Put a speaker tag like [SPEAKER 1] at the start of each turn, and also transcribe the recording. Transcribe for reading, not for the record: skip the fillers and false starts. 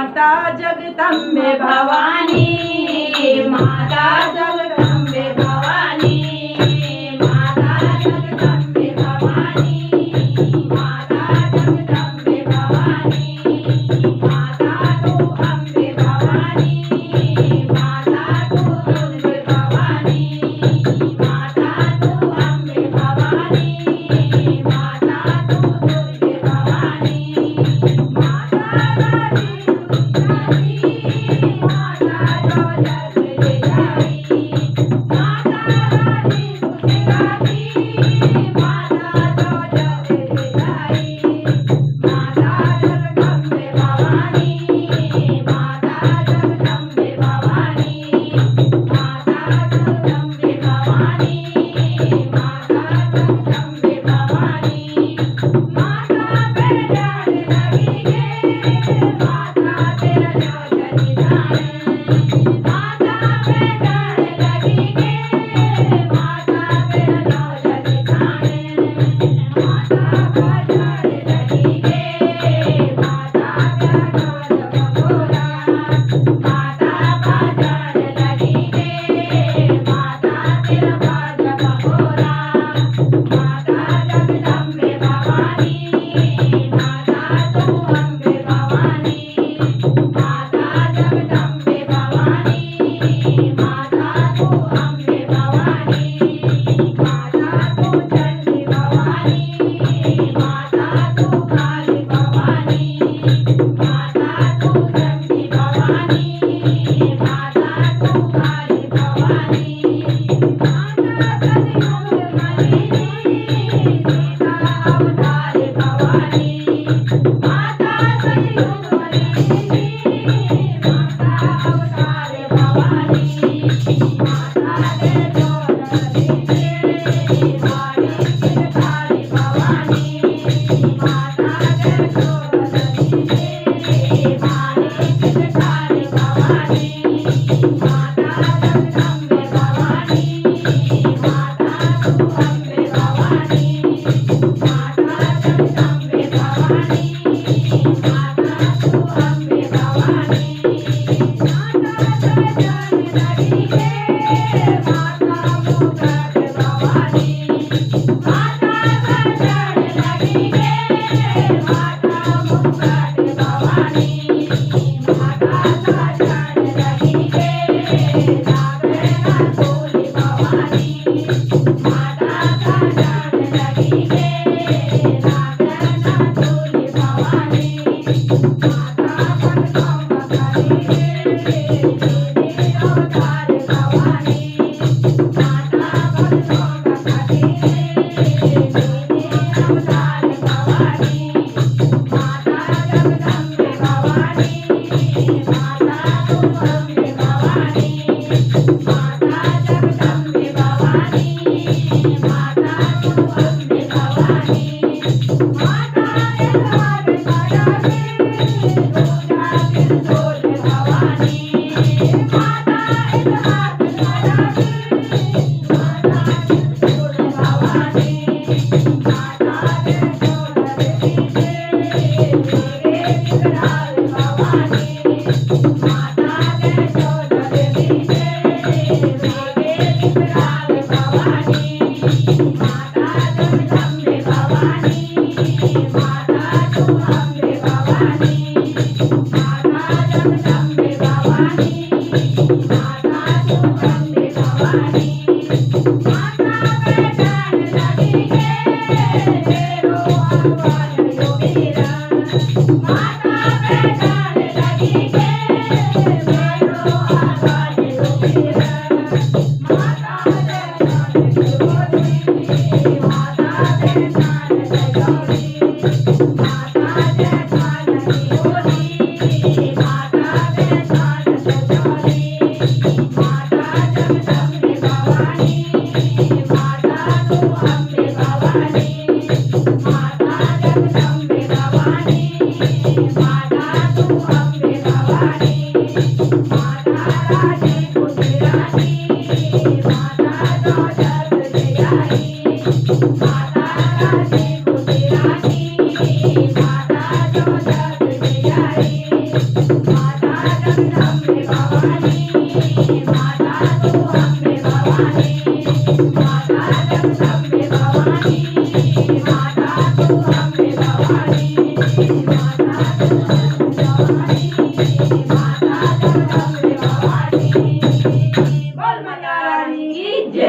[SPEAKER 1] माता जगदंबे भवानी, माता जगदंबे भवानी, माता जगदंबे भवानी, माता जगदंबे भवानी, माता तू अंबे भवानी, माता तू दुर्गे भवानी, माता तू अंबे भवानी, माता तू दुर्गे भवानी, माता रानी माता जो जग जिजाई, माता रानी गुजराती, माता जो जग जिजाई, माता जगदंबे भवानी, माता जगदंबे भवानी, माता जगदंबे भवानी, माता जगदंबे भवानी, माता पे जान लगी है, माता तेरा जो जग जाने, माता पे जान लगी है, माता तेरा जो जग जाने, माता पे जान लगी है, माता तेरा जो जग भोला, माता पे जान लगी है, माता तेरा जग भोला, माता जगदंबे भवानी, माता तू अंबे भवानी, माता जगदंबे भवानी, माता तू अंबे भवानी, माता तू चंडी भवानी, माता तू काली भवानी, माता तू चंडी भवानी, माता तू काली भवानी, माता सदियों मलिनी, सीता अवतार भवानी, माता सदियों मलिनी, माता अवतार भवानी, माता दे जोड़े वाणी काली भवानी, माता दे जोड़े वाणी काली भवानी, माता जगदंबे भवानी, माता तू अंबे भवानी, माता जगदंबे भवानी, माता तू अंबे भवानी, माता पे जान लगी है, माता मुराद भवानी, माता पे जान लगी है, माता मुराद भवानी, माता पे जान लगी है, नागेना भोली भवानी, माता पे जान लगी है, नागेना भोली भवानी, माता जगदंबा करी है, तेरी अवतार भवानी, माता जगदंबा करी है, तेरी अवतार भवानी, माता जगदंबे भवानी, माता तू अंबे भवानी, माता जगदंबे भवानी, माता तू अंबे भवानी, माता इलाज करावे, दुर्गा बिरजोल भवानी, माता इलाज करावे, माता बिरजोल भवानी, माता बिरजोल दीजे, तेरे विकराल भवानी, माता बिरजोल दीजे, तेरे विकराल भवानी, माता जगदंबे भवानी, माता तू अंबे भवानी, माता जगदंबे भवानी, माता तू अंबे भवानी, माता पे जान लगी है, तेरो आह्वान योगीरा, माता पे जान लगी है, माता